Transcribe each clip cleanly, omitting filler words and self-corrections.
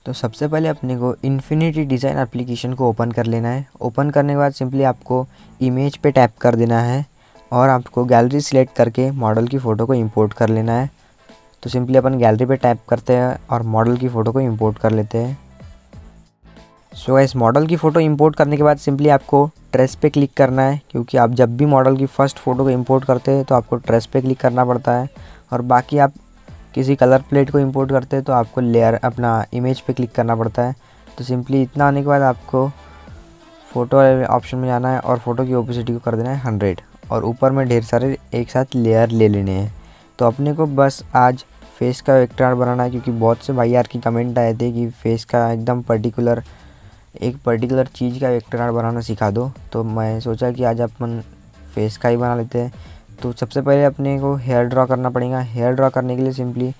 तो सबसे पहले अपने को इन्फिनिटी डिज़ाइन एप्लीकेशन को ओपन कर लेना है। ओपन करने के बाद सिंपली आपको इमेज पे टैप कर देना है और आपको गैलरी सिलेक्ट करके मॉडल की फ़ोटो को इंपोर्ट कर लेना है। तो सिंपली अपन गैलरी पे टैप करते हैं और मॉडल की फ़ोटो को इंपोर्ट कर लेते हैं। सो इस मॉडल की फ़ोटो इंपोर्ट करने के बाद सिंपली आपको ट्रेस पे क्लिक करना है, क्योंकि आप जब भी मॉडल की फ़र्स्ट फ़ोटो को इंपोर्ट करते हैं तो आपको ट्रेस पे क्लिक करना पड़ता है। और बाकी आप किसी कलर प्लेट को इंपोर्ट करते हैं तो आपको लेयर अपना इमेज पे क्लिक करना पड़ता है। तो सिंपली इतना आने के बाद आपको फ़ोटो वाले ऑप्शन में जाना है और फ़ोटो की ओपेसिटी को कर देना है 100 और ऊपर में ढेर सारे एक साथ लेयर ले लेने हैं। तो अपने को बस आज फेस का वेक्टर आर्ट बनाना है, क्योंकि बहुत से भाई यार की कमेंट आए थे कि फेस का एकदम एक पर्टिकुलर चीज़ का वेक्टर आर्ट बनाना सिखा दो। तो मैं सोचा कि आज अपन फेस का ही बना लेते हैं। तो सबसे पहले अपने को हेयर ड्रॉ करना पड़ेगा। हेयर ड्रॉ करने के लिए सिंपली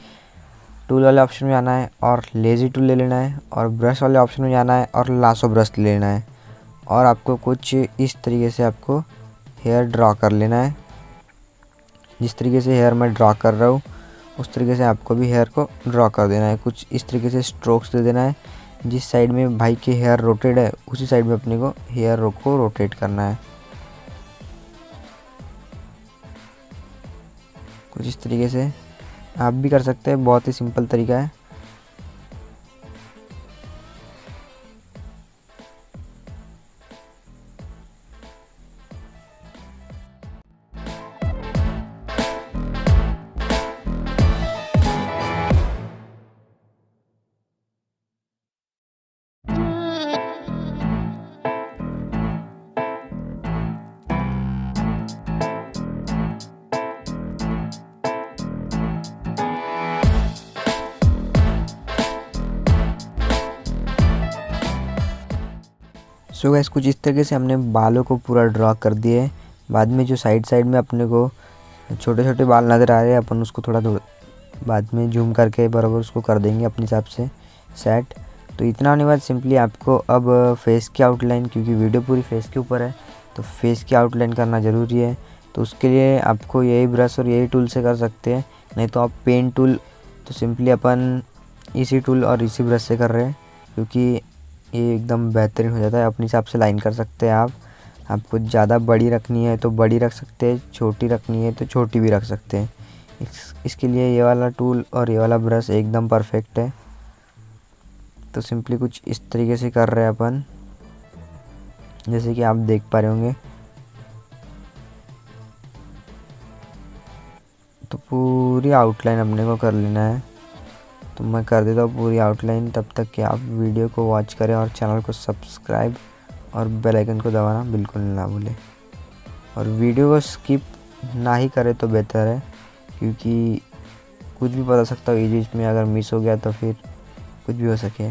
टूल वाले ऑप्शन में जाना है और लेज़ी टूल ले लेना है और ब्रश वाले ऑप्शन में जाना है और लासो ब्रश ले लेना है और आपको कुछ इस तरीके से आपको हेयर ड्रॉ कर लेना है। जिस तरीके से हेयर मैं ड्रॉ कर रहा हूँ उस तरीके से आपको भी हेयर को ड्रॉ कर देना है। कुछ इस तरीके से स्ट्रोक्स दे देना है। जिस साइड में भाई के हेयर रोटेट है उसी साइड में अपने को हेयर को रोटेट करना है। कुछ इस तरीके से आप भी कर सकते हैं, बहुत ही सिंपल तरीका है। सो गाइस कुछ इस तरीके से हमने बालों को पूरा ड्रॉ कर दिए। बाद में जो साइड साइड में अपने को छोटे छोटे बाल नज़र आ रहे हैं अपन उसको थोड़ा बाद में जूम करके बराबर उसको कर देंगे अपने हिसाब से सेट। तो इतना होने के बाद सिंपली आपको अब फेस की आउटलाइन, क्योंकि वीडियो पूरी फेस के ऊपर है तो फेस की आउटलाइन करना ज़रूरी है। तो उसके लिए आपको यही ब्रश और यही टूल से कर सकते हैं, नहीं तो आप पेन टूल। तो सिंपली अपन इसी टूल और इसी ब्रश से कर रहे हैं, क्योंकि ये एकदम बेहतरीन हो जाता है। अपने हिसाब से लाइन कर सकते हैं आप। आपको ज़्यादा बड़ी रखनी है तो बड़ी रख सकते हैं, छोटी रखनी है तो छोटी भी रख सकते हैं। इसके लिए ये वाला टूल और ये वाला ब्रश एकदम परफेक्ट है। तो सिंपली कुछ इस तरीके से कर रहे हैं अपन, जैसे कि आप देख पा रहे होंगे। तो पूरी आउटलाइन अपने को कर लेना है। तो मैं कर देता हूँ पूरी आउटलाइन, तब तक कि आप वीडियो को वॉच करें और चैनल को सब्सक्राइब और बेल आइकन को दबाना बिल्कुल ना भूलें। और वीडियो को स्किप ना ही करें तो बेहतर है, क्योंकि कुछ भी बता सकता हूँ बीच में, अगर मिस हो गया तो फिर कुछ भी हो सके।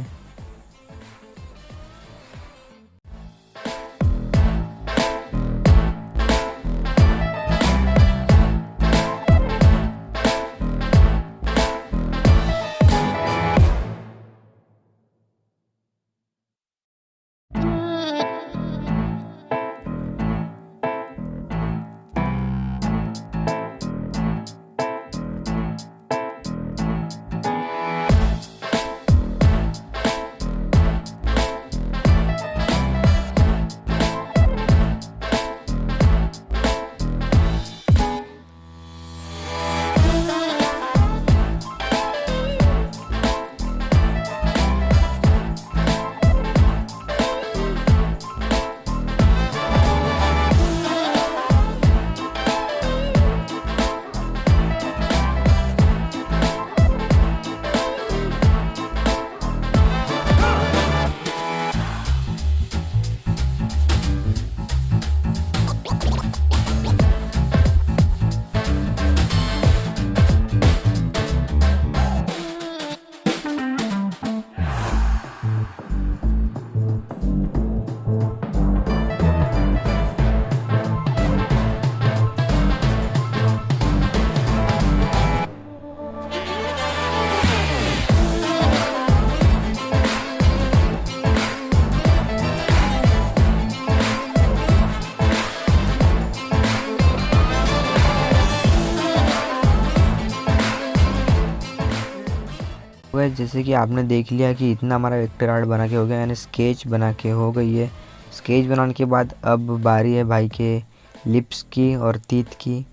गाइस, जैसे कि आपने देख लिया कि इतना हमारा वेक्टर आर्ट बना के हो गया, यानी स्केच बना के हो गई है। स्केच बनाने के बाद अब बारी है भाई के लिप्स की और तीत की।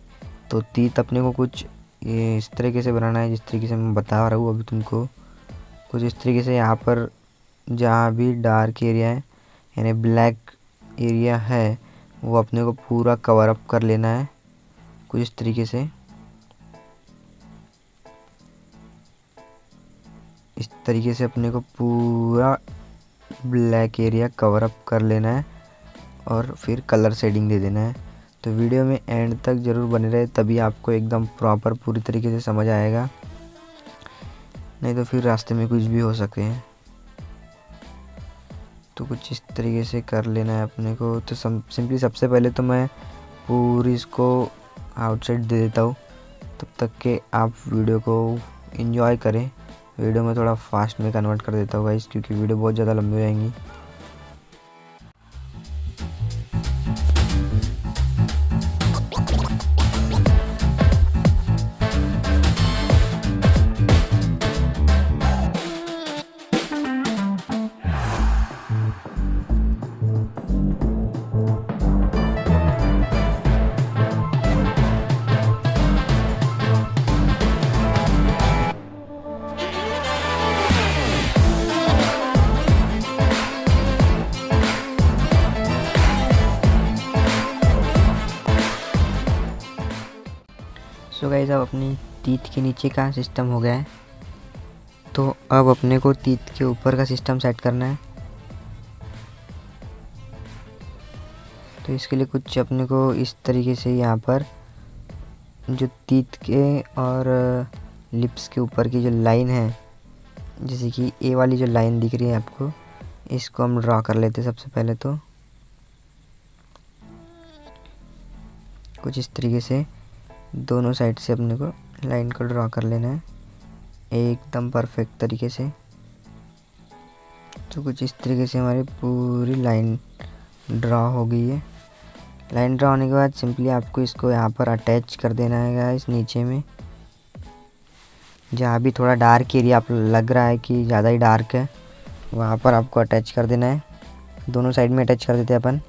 तो तीत अपने को कुछ इस तरीके से बनाना है, जिस तरीके से मैं बता रहा हूँ अभी तुमको। कुछ इस तरीके से यहाँ पर जहाँ भी डार्क एरिया है यानी ब्लैक एरिया है वो अपने को पूरा कवर अप कर लेना है कुछ इस तरीके से। इस तरीके से अपने को पूरा ब्लैक एरिया कवर अप कर लेना है और फिर कलर शेडिंग दे देना है। तो वीडियो में एंड तक ज़रूर बने रहे, तभी आपको एकदम प्रॉपर पूरी तरीके से समझ आएगा, नहीं तो फिर रास्ते में कुछ भी हो सके। तो कुछ इस तरीके से कर लेना है अपने को। तो सिंपली सबसे पहले तो मैं पूरी इसको आउटसाइड दे देता हूँ, तब तक के आप वीडियो को एंजॉय करें। वीडियो में थोड़ा फास्ट में कन्वर्ट कर देता हूँ गाइस, क्योंकि वीडियो बहुत ज़्यादा लंबी हो जाएंगी। सो गाइस, अब अपनी तीत के नीचे का सिस्टम हो गया है, तो अब अपने को तीत के ऊपर का सिस्टम सेट करना है। तो इसके लिए कुछ अपने को इस तरीके से यहाँ पर जो तीत के और लिप्स के ऊपर की जो लाइन है, जैसे कि ए वाली जो लाइन दिख रही है आपको, इसको हम ड्रा कर लेते हैं सबसे पहले। तो कुछ इस तरीके से दोनों साइड से अपने को लाइन को ड्रा कर लेना है एकदम परफेक्ट तरीके से। तो कुछ इस तरीके से हमारी पूरी लाइन ड्रा हो गई है। लाइन ड्रा होने के बाद सिंपली आपको इसको यहाँ पर अटैच कर देना है इस नीचे में, जहाँ भी थोड़ा डार्क एरिया आप लग रहा है कि ज़्यादा ही डार्क है, वहाँ पर आपको अटैच कर देना है। दोनों साइड में अटैच कर देते हैं अपन।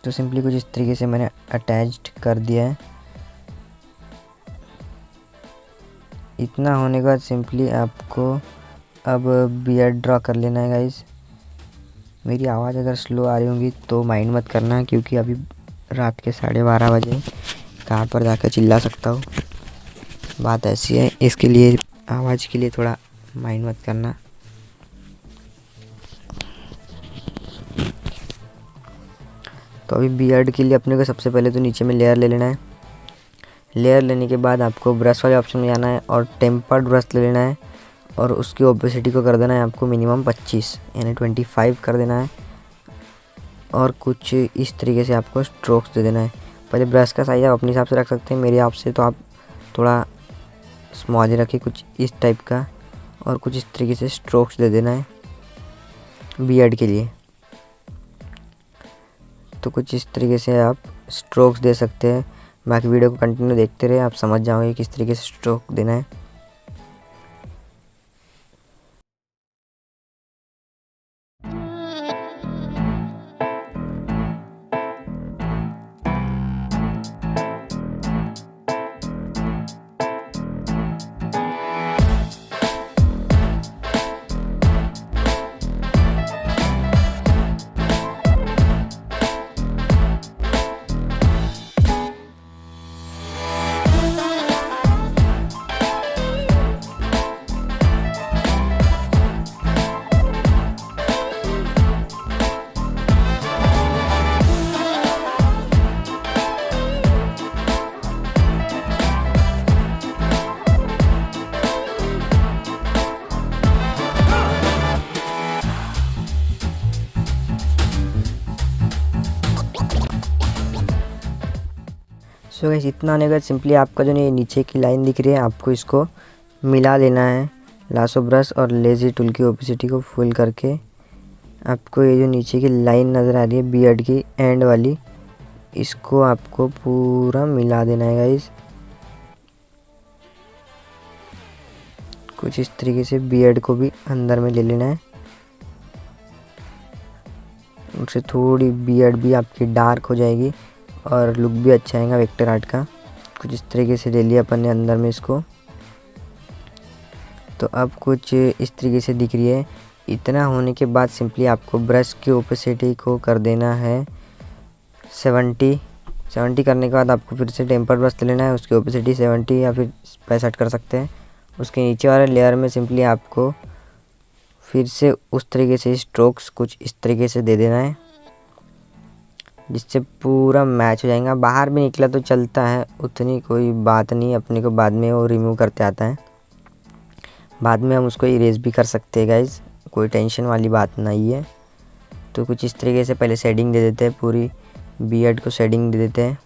तो सिंपली कुछ इस तरीके से मैंने अटैच्ड कर दिया है। इतना होने के बाद सिंपली आपको अब बियर्ड ड्रॉ कर लेना है गाइस। मेरी आवाज़ अगर स्लो आ रही होगी तो माइंड मत करना, क्योंकि अभी रात के 12:30 बजे कहाँ पर जाकर चिल्ला सकता हूँ, बात ऐसी है। इसके लिए आवाज़ के लिए थोड़ा माइंड मत करना। तो अभी बियर्ड के लिए अपने को सबसे पहले तो नीचे में लेयर ले लेना है। लेयर लेने के बाद आपको ब्रश वाले ऑप्शन में जाना है और टेम्पर्ड ब्रश ले लेना है और उसकी ओपेसिटी को कर देना है आपको मिनिमम 25 यानी 25 कर देना है। और कुछ इस तरीके से आपको स्ट्रोक्स दे देना है। पहले ब्रश का साइज आप अपने हिसाब से रख सकते हैं, मेरे हिसाब से तो आप थोड़ा स्मॉल रखिए कुछ इस टाइप का, और कुछ इस तरीके से स्ट्रोक्स दे देना है बियर्ड के लिए। तो कुछ इस तरीके से आप स्ट्रोक्स दे सकते हैं। बाकी वीडियो को कंटिन्यू देखते रहे, आप समझ जाओगे किस तरीके से स्ट्रोक देना है। सो गाइस, इतना होने के बाद सिंपली आपका जो ये नीचे की लाइन दिख रही है आपको इसको मिला लेना है लासो ब्रश और लेज़ी टूल की ओपेसिटी को फुल करके। आपको ये जो नीचे की लाइन नज़र आ रही है बियर्ड की एंड वाली, इसको आपको पूरा मिला देना है गाइस। कुछ इस तरीके से बियर्ड को भी अंदर में ले लेना है, उससे थोड़ी बियर्ड भी आपकी डार्क हो जाएगी और लुक भी अच्छा आएगा वेक्टर आर्ट का। कुछ इस तरीके से ले लिया अपन ने अंदर में इसको। तो अब कुछ इस तरीके से दिख रही है। इतना होने के बाद सिंपली आपको ब्रश की ओपेसिटी को कर देना है 70 करने के बाद आपको फिर से टेम्पर ब्रश लेना है, उसकी ओपेसिटी 70 या फिर 65 कर सकते हैं। उसके नीचे वाले लेयर में सिंपली आपको फिर से उस तरीके से स्ट्रोक्स कुछ इस तरीके से दे देना है, जिससे पूरा मैच हो जाएगा। बाहर भी निकला तो चलता है, उतनी कोई बात नहीं, अपने को बाद में वो रिमूव करते आता है, बाद में हम उसको इरेज भी कर सकते हैं गाइज, कोई टेंशन वाली बात नहीं है। तो कुछ इस तरीके से पहले शेडिंग दे देते हैं, पूरी बियर्ड को शेडिंग दे देते हैं।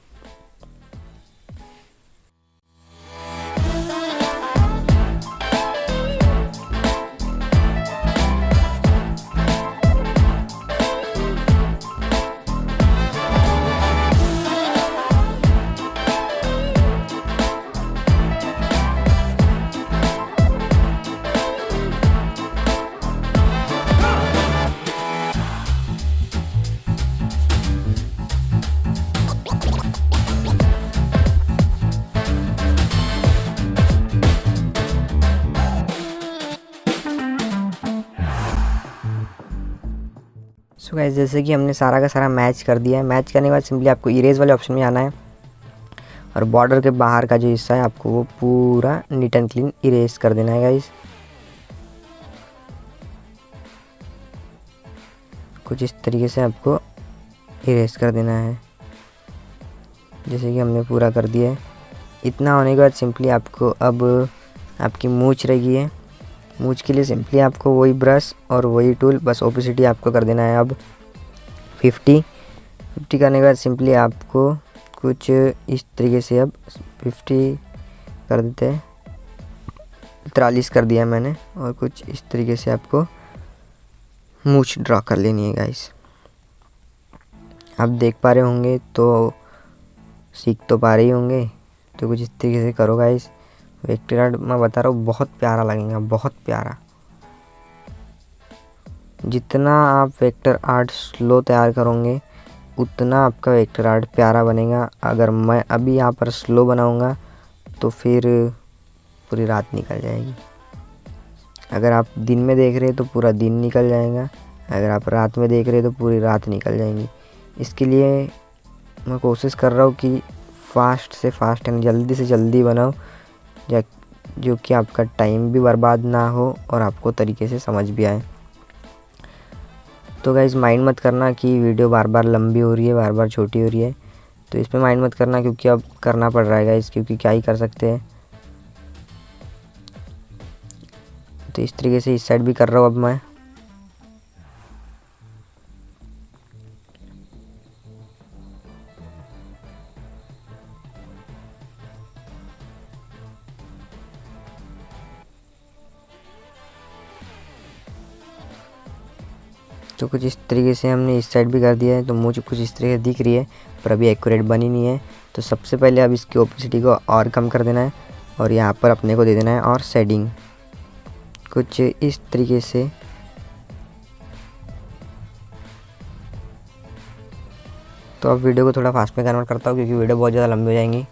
सो गाइस, जैसे कि हमने सारा का सारा मैच कर दिया है। मैच करने के बाद सिंपली आपको इरेज वाले ऑप्शन में आना है और बॉर्डर के बाहर का जो हिस्सा है आपको वो पूरा नीट एंड क्लीन इरेज कर देना है गाइस। कुछ इस तरीके से आपको इरेज कर देना है, जैसे कि हमने पूरा कर दिया है। इतना होने के बाद सिंपली आपको अब आपकी मूंछ रही है, मूंछ के लिए सिंपली आपको वही ब्रश और वही टूल, बस ओपेसिटी आपको कर देना है अब 50 करने के बाद सिंपली आपको कुछ इस तरीके से अब 50 कर देते हैं, 43 कर दिया मैंने। और कुछ इस तरीके से आपको मूंछ ड्रॉ कर लेनी है गाइस। आप देख पा रहे होंगे तो सीख तो पा रहे होंगे, तो कुछ इस तरीके से करो गाइस। वेक्टर आर्ट मैं बता रहा हूँ बहुत प्यारा लगेगा, बहुत प्यारा। जितना आप वेक्टर आर्ट स्लो तैयार करोगे उतना आपका वेक्टर आर्ट प्यारा बनेगा। अगर मैं अभी यहाँ पर स्लो बनाऊँगा तो फिर पूरी रात निकल जाएगी। अगर आप दिन में देख रहे हैं तो पूरा दिन निकल जाएगा, अगर आप रात में देख रहे हैं तो पूरी रात निकल जाएगी। इसके लिए मैं कोशिश कर रहा हूँ कि फास्ट से फास्ट एंड जल्दी से जल्दी बनाओ, जो कि आपका टाइम भी बर्बाद ना हो और आपको तरीके से समझ भी आए। तो गाइज़ माइंड मत करना कि वीडियो बार बार लंबी हो रही है, बार बार छोटी हो रही है, तो इस पे माइंड मत करना, क्योंकि अब करना पड़ रहा है गाइज़, क्योंकि क्या ही कर सकते हैं। तो इस तरीके से इस साइड भी कर रहा हूँ अब मैं। तो कुछ इस तरीके से हमने इस साइड भी कर दिया है। तो मुझे कुछ इस तरीके से दिख रही है पर अभी एक्यूरेट बनी नहीं है। तो सबसे पहले अब इसकी ओपेसिटी को और कम कर देना है और यहाँ पर अपने को दे देना है और शेडिंग कुछ इस तरीके से। तो अब वीडियो को थोड़ा फास्ट में कन्वर्ट करता हूँ क्योंकि वीडियो बहुत ज़्यादा लंबी हो जाएंगी।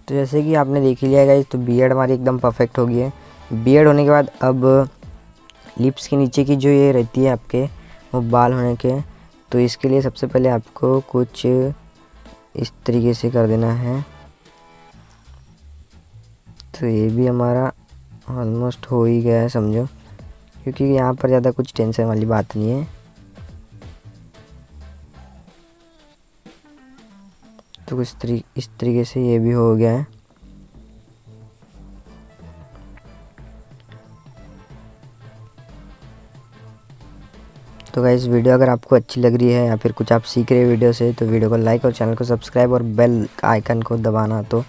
तो जैसे कि आपने देख ही लिया गाइस, तो बियर्ड हमारी एकदम परफेक्ट हो गई है। बियर्ड होने के बाद अब लिप्स के नीचे की जो ये रहती है आपके वो बाल होने के, तो इसके लिए सबसे पहले आपको कुछ इस तरीके से कर देना है। तो ये भी हमारा ऑलमोस्ट हो ही गया है समझो, क्योंकि यहाँ पर ज़्यादा कुछ टेंशन वाली बात नहीं है। तो इस तरीके से ये भी हो गया है। तो गाइस वीडियो अगर आपको अच्छी लग रही है या फिर कुछ आप सीख रहे हैं वीडियो से, तो वीडियो को लाइक और चैनल को सब्सक्राइब और बेल आइकन को दबाना तो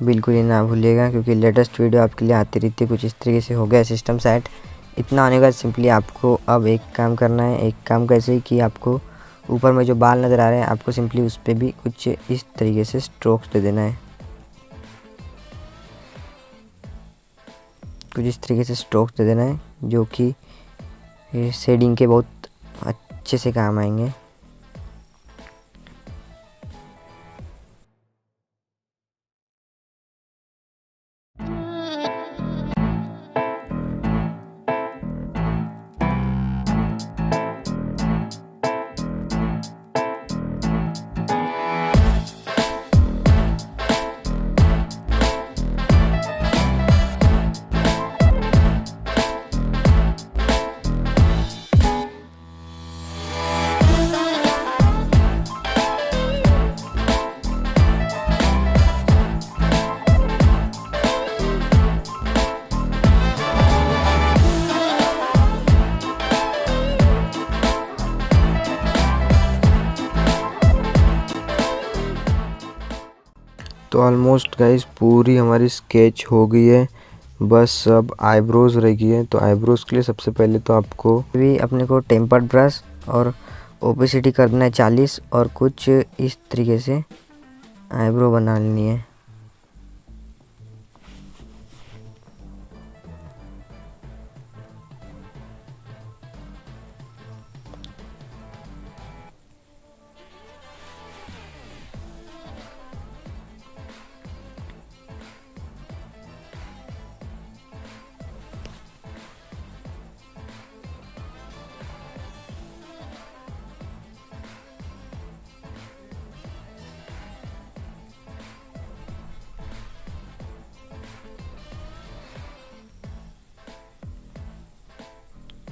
बिल्कुल ही ना भूलिएगा, क्योंकि लेटेस्ट वीडियो आपके लिए आती रहती है। कुछ इस तरीके से हो गया सिस्टम सेट। इतना होने के बाद सिंपली आपको अब एक काम करना है। एक काम कैसे कि आपको ऊपर में जो बाल नज़र आ रहे हैं, आपको सिंपली उस पर भी कुछ इस तरीके से स्ट्रोक्स दे देना है। कुछ इस तरीके से स्ट्रोक्स दे देना है, जो कि शेडिंग के बहुत अच्छे से काम आएंगे। तो ऑलमोस्ट गाइस पूरी हमारी स्केच हो गई है, बस अब आईब्रोज रह गई है। तो आईब्रोज के लिए सबसे पहले तो आपको भी अपने को टेम्पर्ड ब्रश और ओपेसिटी कर देना है 40, और कुछ इस तरीके से आईब्रो बना लेनी है।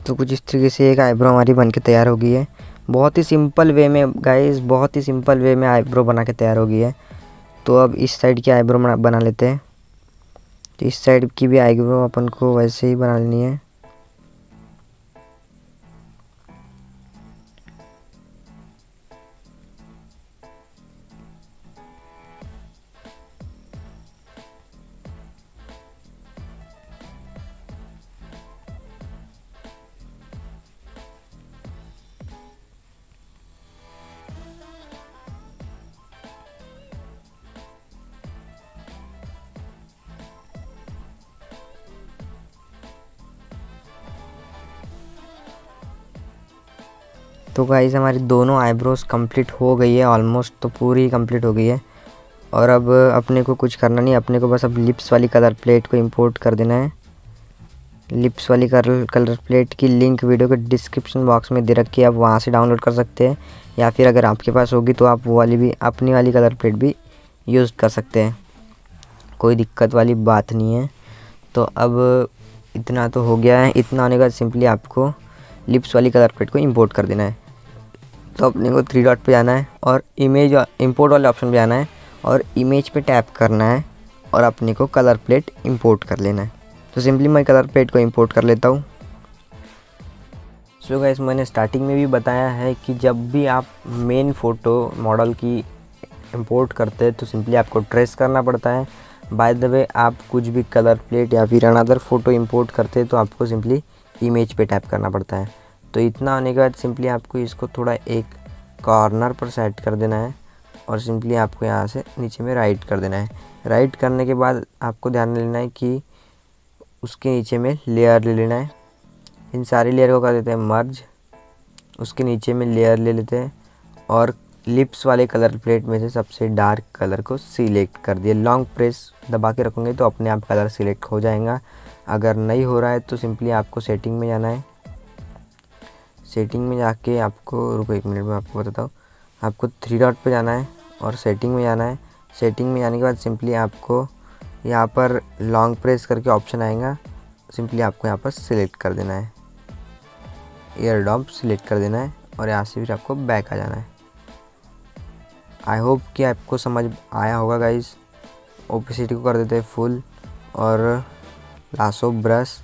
तो कुछ इस तरीके से एक आईब्रो हमारी बन के तैयार हो गई है। बहुत ही सिंपल वे में गाइस, बहुत ही सिंपल वे में आईब्रो बना के तैयार हो गई है। तो अब इस साइड की आईब्रो बना लेते हैं। तो इस साइड की भी आईब्रो अपन को वैसे ही बना लेनी है। तो गाइस हमारी दोनों आईब्रोज कंप्लीट हो गई है ऑलमोस्ट, तो पूरी कंप्लीट हो गई है। और अब अपने को कुछ करना नहीं, अपने को बस अब लिप्स वाली कलर प्लेट को इंपोर्ट कर देना है। लिप्स वाली कलर प्लेट की लिंक वीडियो के डिस्क्रिप्शन बॉक्स में दे रखी है, आप वहाँ से डाउनलोड कर सकते हैं, या फिर अगर आपके पास होगी तो आप वो वाली भी, अपनी वाली कलर प्लेट भी यूज़ कर सकते हैं। कोई दिक्कत वाली बात नहीं है। तो अब इतना तो हो गया है। इतना होने के बाद सिंपली आपको लिप्स वाली कलर प्लेट को इंपोर्ट कर देना है। तो अपने को 3 डॉट पे जाना है और इमेज इंपोर्ट वाले ऑप्शन पे जाना है और इमेज पे टैप करना है और अपने को कलर प्लेट इंपोर्ट कर लेना है। तो सिंपली मैं कलर प्लेट को इंपोर्ट कर लेता हूँ। सो गाइस मैंने स्टार्टिंग में भी बताया है कि जब भी आप मेन फ़ोटो मॉडल की इंपोर्ट करते हैं तो सिंपली आपको ट्रेस करना पड़ता है। बाय द वे आप कुछ भी कलर प्लेट या फिर अनदर फ़ोटो इंपोर्ट करते हैं तो आपको सिंपली इमेज पे टैप करना पड़ता है। तो इतना होने के बाद सिंपली आपको इसको थोड़ा एक कॉर्नर पर सेट कर देना है और सिंपली आपको यहाँ से नीचे में राइट कर देना है। राइट करने के बाद आपको ध्यान लेना है कि उसके नीचे में लेयर ले लेना है। इन सारी लेयर को कर देते हैं मर्ज। उसके नीचे में लेयर ले लेते हैं और लिप्स वाले कलर प्लेट में से सबसे डार्क कलर को सिलेक्ट कर दिए। लॉन्ग प्रेस दबा के रखोगे तो अपने आप कलर सिलेक्ट हो जाएगा। अगर नहीं हो रहा है तो सिंपली आपको सेटिंग में जाना है। सेटिंग में जाके आपको, रुको 1 मिनट में आपको बताता हूँ, आपको 3 डॉट पे जाना है और सेटिंग में जाना है। सेटिंग में जाने के बाद सिंपली आपको यहाँ पर लॉन्ग प्रेस करके ऑप्शन आएगा, सिंपली आपको यहाँ पर सिलेक्ट कर देना है, एयर ड्रॉप सिलेक्ट कर देना है और यहाँ से फिर आपको बैक आ जाना है। आई होप कि आपको समझ आया होगा गाइस। ओपेसिटी को कर देते हैं फुल, और लासो ब्रश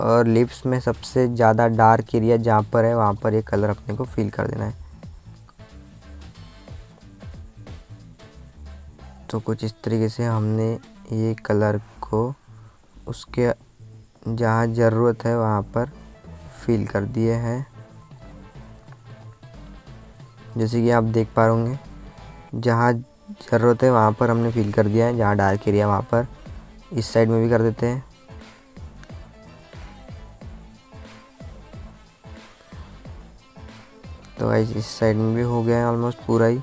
और लिप्स में सबसे ज़्यादा डार्क एरिया जहाँ पर है वहाँ पर ये कलर अपने को फिल कर देना है। तो कुछ इस तरीके से हमने ये कलर को उसके जहाँ ज़रूरत है वहाँ पर फिल कर दिए हैं। जैसे कि आप देख पा रहे होंगे, जहाँ ज़रूरत है वहाँ पर हमने फिल कर दिया है, जहाँ डार्क एरिया वहाँ पर। इस साइड में भी कर देते हैं। तो गाइस इस साइड में भी हो गया है ऑलमोस्ट पूरा ही,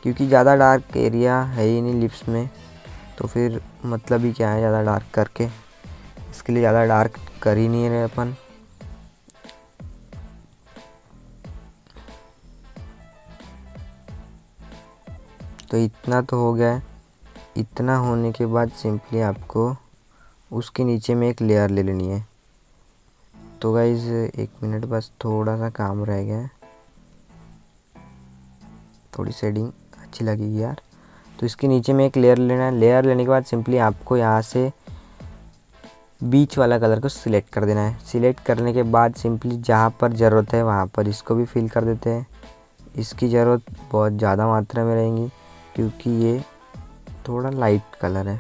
क्योंकि ज़्यादा डार्क एरिया है ही नहीं लिप्स में, तो फिर मतलब ही क्या है ज़्यादा डार्क करके। इसके लिए ज़्यादा डार्क कर ही नहीं रहे अपन। तो इतना तो हो गया है। इतना होने के बाद सिंपली आपको उसके नीचे में एक लेयर ले लेनी है। तो गाइस 1 मिनट, बस थोड़ा सा काम रह गया है, थोड़ी शेडिंग अच्छी लगेगी यार। तो इसके नीचे में एक लेयर लेना है। लेयर लेने के बाद सिंपली आपको यहाँ से बीच वाला कलर को सिलेक्ट कर देना है। सिलेक्ट करने के बाद सिंपली जहाँ पर ज़रूरत है वहाँ पर इसको भी फिल कर देते हैं। इसकी ज़रूरत बहुत ज़्यादा मात्रा में रहेगी क्योंकि ये थोड़ा लाइट कलर है।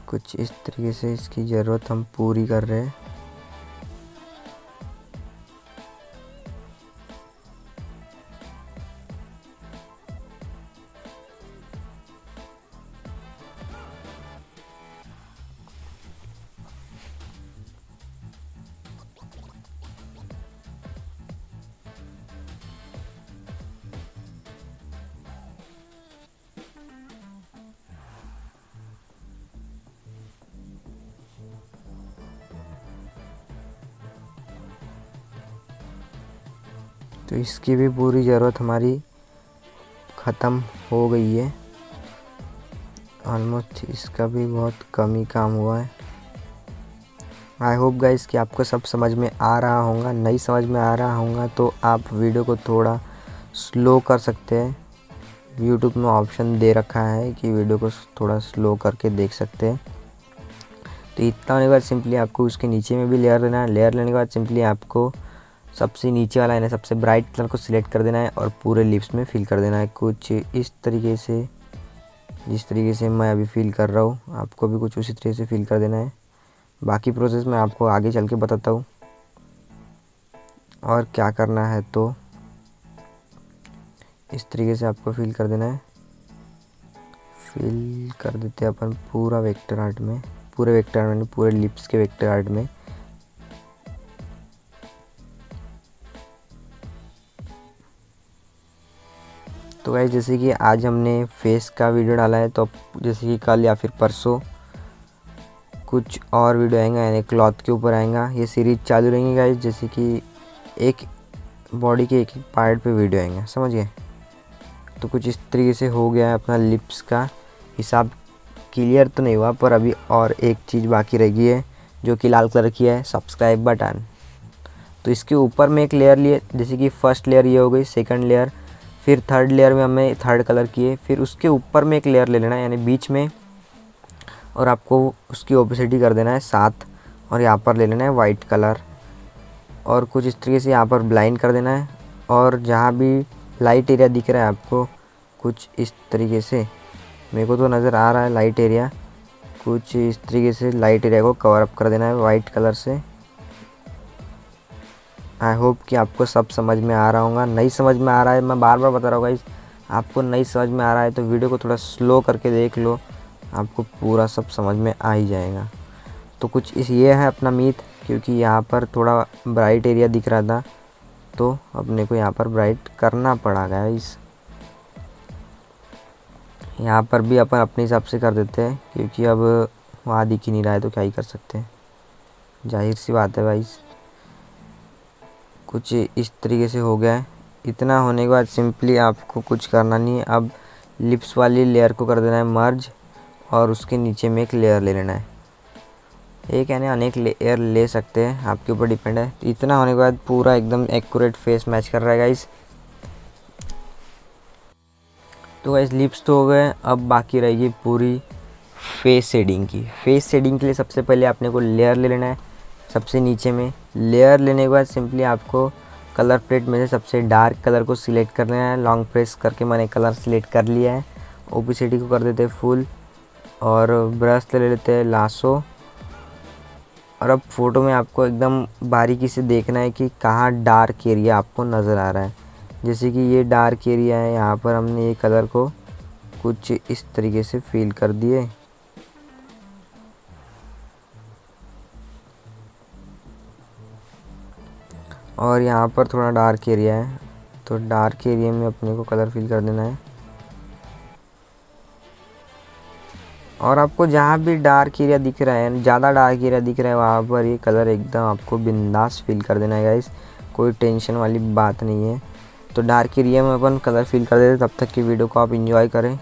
कुछ इस तरीके से इसकी ज़रूरत हम पूरी कर रहे हैं। तो इसकी भी पूरी ज़रूरत हमारी ख़त्म हो गई है ऑलमोस्ट। इसका भी बहुत कम ही काम हुआ है। आई होप गाइस कि आपको सब समझ में आ रहा होगा। नहीं समझ में आ रहा होगा तो आप वीडियो को थोड़ा स्लो कर सकते हैं। यूट्यूब में ऑप्शन दे रखा है कि वीडियो को थोड़ा स्लो करके देख सकते हैं। तो इतना होने के बाद सिंपली आपको उसके नीचे में भी लेयर लेना है। लेयर लेने के बाद सिंपली आपको सबसे नीचे वाला है सबसे ब्राइट कलर को सिलेक्ट कर देना है और पूरे लिप्स में फिल कर देना है। कुछ इस तरीके से, जिस तरीके से मैं अभी फिल कर रहा हूँ आपको भी कुछ उसी तरीके से फिल कर देना है। बाकी प्रोसेस मैं आपको आगे चल के बताता हूँ और क्या करना है। तो इस तरीके से आपको फिल कर देना है। फिल कर देते हैं अपन पूरा वेक्टर आर्ट में, पूरे वेक्टर आर्ट में, पूरे लिप्स के वेक्टर आर्ट में। तो गाइस जैसे कि आज हमने फेस का वीडियो डाला है, तो जैसे कि कल या फिर परसों कुछ और वीडियो आएंगे, यानी क्लॉथ के ऊपर आएगा। ये सीरीज चालू रहेंगी गाइस, जैसे कि एक बॉडी के एक एक पार्ट पे वीडियो आएंगे, समझ गए। तो कुछ इस तरीके से हो गया है अपना लिप्स का हिसाब। क्लियर तो नहीं हुआ, पर अभी और एक चीज़ बाकी रह गई है जो कि लाल कलर की है, सब्सक्राइब बटन। तो इसके ऊपर में एक लेयर लिए, जैसे कि फर्स्ट लेयर ये हो गई, सेकंड लेयर, फिर थर्ड लेयर में हमें थर्ड कलर किए, फिर उसके ऊपर में एक लेयर ले लेना है यानी बीच में, और आपको उसकी ओपेसिटी कर देना है 7, और यहाँ पर ले लेना है वाइट कलर, और कुछ इस तरीके से यहाँ पर ब्लाइंड कर देना है। और जहाँ भी लाइट एरिया दिख रहा है आपको, कुछ इस तरीके से, मेरे को तो नज़र आ रहा है लाइट एरिया, कुछ इस तरीके से लाइट एरिया को कवर अप कर देना है वाइट कलर से। आई होप कि आपको सब समझ में आ रहा होगा। नहीं समझ में आ रहा है, मैं बार बार बता रहा हूँ गाइस, आपको नहीं समझ में आ रहा है तो वीडियो को थोड़ा स्लो करके देख लो, आपको पूरा सब समझ में आ ही जाएगा। तो कुछ इस ये है अपना मीथ, क्योंकि यहाँ पर थोड़ा ब्राइट एरिया दिख रहा था तो अपने को यहाँ पर ब्राइट करना पड़ा गाइस। यहाँ पर भी अपन अपने हिसाब से कर देते हैं, क्योंकि अब वहाँ दिख ही नहीं रहा है तो क्या ही कर सकते हैं, जाहिर सी बात है भाई। कुछ इस तरीके से हो गया है। इतना होने के बाद सिंपली आपको कुछ करना नहीं है। अब लिप्स वाली लेयर को कर देना है मर्ज, और उसके नीचे में एक लेयर ले लेना है। एक यानी अनेक लेयर ले सकते हैं, आपके ऊपर डिपेंड है। तो इतना होने के बाद पूरा एकदम एक्यूरेट फेस मैच कर रहा है गाइस। तो गाइस लिप्स तो हो गए, अब बाकी रहेगी पूरी फेस शेडिंग की। फेस शेडिंग के लिए सबसे पहले आपने को लेयर ले लेना है सबसे नीचे में। लेयर लेने के बाद सिंपली आपको कलर प्लेट में से सबसे डार्क कलर को सिलेक्ट कर लेना है। लॉन्ग प्रेस करके मैंने कलर सिलेक्ट कर लिया है। ओपेसिटी को कर देते हैं फुल और ब्रश ले लेते हैं लासो। और अब फ़ोटो में आपको एकदम बारीकी से देखना है कि कहाँ डार्क एरिया आपको नज़र आ रहा है। जैसे कि ये डार्क एरिया है, यहाँ पर हमने ये कलर को कुछ इस तरीके से फिल कर दिए। और यहाँ पर थोड़ा डार्क एरिया है, तो डार्क एरिया में अपने को कलर फिल कर देना है। और आपको जहाँ भी डार्क एरिया दिख रहा है, ज़्यादा डार्क एरिया दिख रहा है, वहाँ पर ये कलर एकदम आपको बिंदास फिल कर देना है गाइस। कोई टेंशन वाली बात नहीं है। तो डार्क एरिया में अपन कलर फिल कर देते। तब तक की वीडियो को आप एंजॉय करें।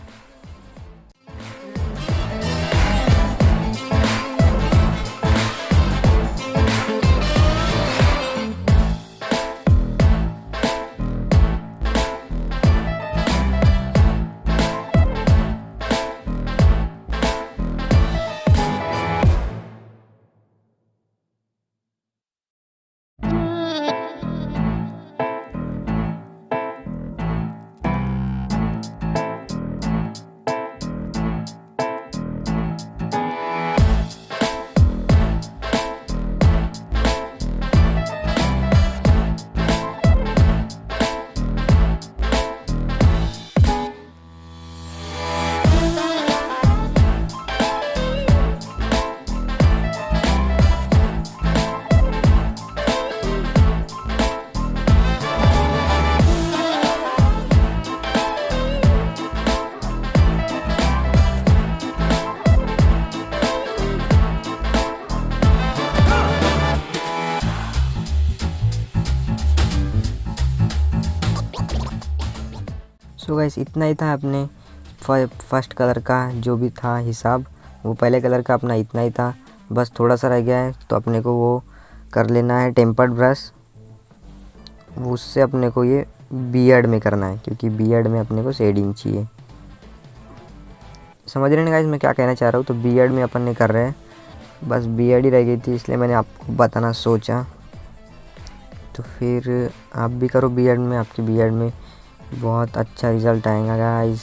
सो गाइस इतना ही था अपने फर्स्ट कलर का जो भी था हिसाब, वो पहले कलर का अपना इतना ही था। बस थोड़ा सा रह गया है, तो अपने को वो कर लेना है टेम्पर्ड ब्रश। उससे अपने को ये बियर्ड में करना है, क्योंकि बियर्ड में अपने को शेडिंग चाहिए। समझ रहे हैं गाइस मैं क्या कहना चाह रहा हूँ। तो बियर्ड में अपन ने कर रहे हैं, बस बियर्ड ही रह गई थी, इसलिए मैंने आपको बताना सोचा। तो फिर आप भी करो बियर्ड में, आपकी बियर्ड में बहुत अच्छा रिज़ल्ट आएगा गाइस।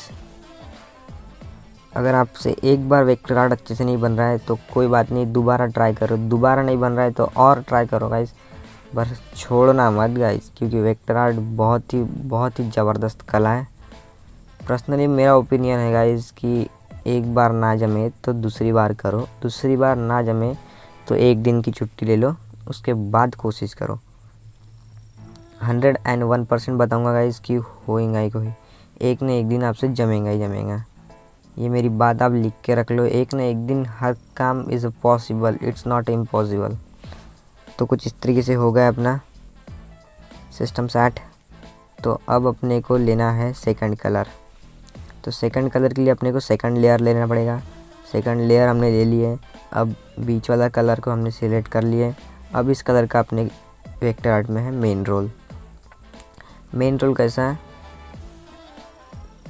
अगर आपसे एक बार वेक्टर आर्ट अच्छे से नहीं बन रहा है तो कोई बात नहीं, दोबारा ट्राई करो। दोबारा नहीं बन रहा है तो और ट्राई करो गाइस, बस छोड़ना मत गाइस, क्योंकि वेक्टर आर्ट बहुत ही ज़बरदस्त कला है। पर्सनली मेरा ओपिनियन है गाइस कि एक बार ना जमे तो दूसरी बार करो, दूसरी बार ना जमे तो एक दिन की छुट्टी ले लो, उसके बाद कोशिश करो। 101% बताऊँगा गाइस कि होएगा ही कोई, एक न एक दिन आपसे जमेगा ही जमेगा। ये मेरी बात आप लिख के रख लो, एक न एक दिन हर काम is possible, it's not impossible. तो कुछ इस तरीके से हो गया अपना सिस्टम सेट। तो अब अपने को लेना है सेकंड कलर। तो सेकंड कलर के लिए अपने को सेकंड लेयर लेना पड़ेगा। सेकंड लेयर हमने ले लिए। अब बीच वाला कलर को हमने सिलेक्ट कर लिए। अब इस कलर का अपने वेक्टर आर्ट में है मेन रोल। मेन रोल कैसा है,